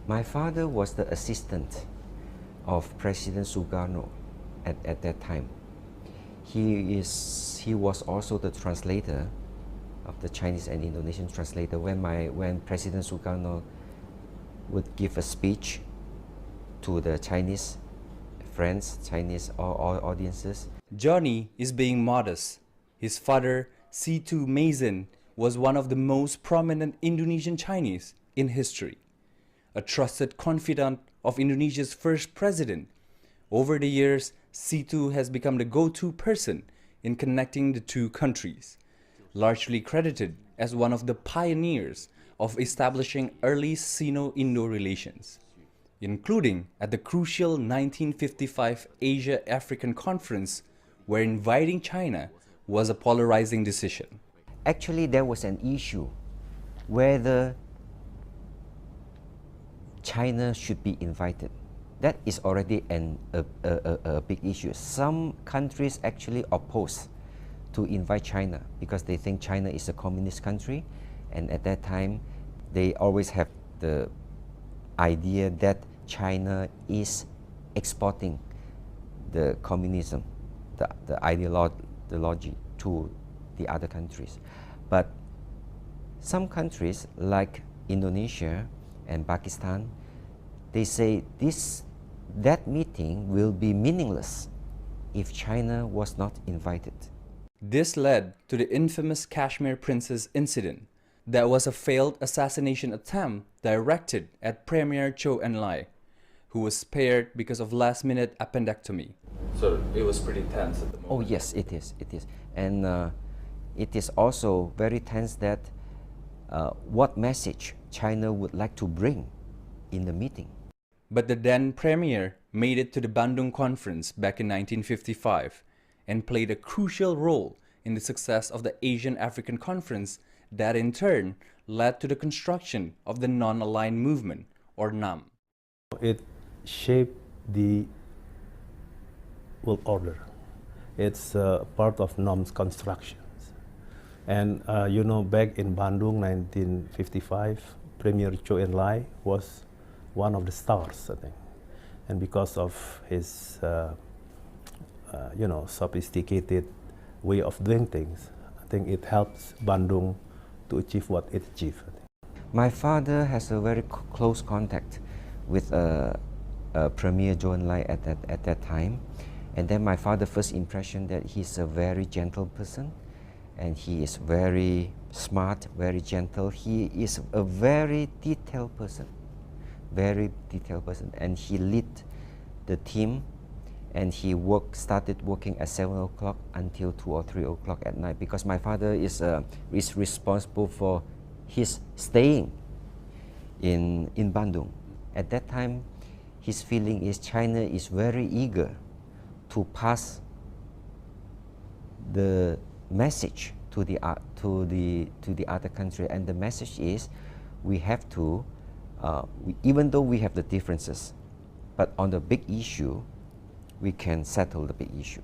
My father was the assistant of President Sukarno at that time. He was also the translator of the Chinese and Indonesian translator when President Sukarno would give a speech to the Chinese friends, Chinese audiences. Johny is being modest. His father, Situ Meizen, was one of the most prominent Indonesian Chinese in history. A trusted confidant of Indonesia's first president. Over the years, Situ has become the go-to person in connecting the two countries, largely credited as one of the pioneers of establishing early Sino-Indo relations, including at the crucial 1955 Asia-African Conference, where inviting China was a polarizing decision. Actually, there was an issue whether China should be invited. That is already a big issue. Some countries actually oppose to invite China because they think China is a communist country, and at that time they always have the idea that China is exporting the communism, the ideology to the other countries. But some countries like Indonesia and Pakistan, they say that meeting will be meaningless if China was not invited. This led to the infamous Kashmir Princess incident that was a failed assassination attempt directed at Premier Zhou Enlai, who was spared because of last-minute appendectomy. So it was pretty tense at the moment. Oh yes, it is. And it is also very tense that what message China would like to bring in the meeting. But the then premier made it to the Bandung Conference back in 1955 and played a crucial role in the success of the Asian African Conference that in turn led to the construction of the Non-Aligned Movement, or NAM. It shaped the world order. It's part of NAM's constructions. And you know, back in Bandung 1955, Premier Zhou Enlai was one of the stars, I think. And because of his you know, sophisticated way of doing things, I think it helps Bandung to achieve what it achieved. My father has a very close contact with Premier Zhou Enlai at that time. And then my father's first impression that he's a very gentle person, and he is very smart, very gentle. He is a very detailed person, and he led the team, and he started working at 7 o'clock until 2 or 3 o'clock at night, because my father is responsible for his staying in Bandung. At that time, his feeling is China is very eager to pass the message to the other country, and the message is we have to, even though we have the differences, but on the big issue, we can settle the big issue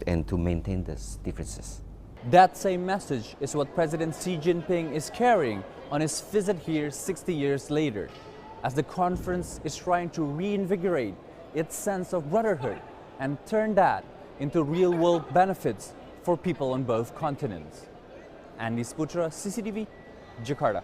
and to maintain the differences. That same message is what President Xi Jinping is carrying on his visit here 60 years later, as the conference is trying to reinvigorate its sense of brotherhood and turn that into real-world benefits for people on both continents. Saputra, CCTV, Jakarta.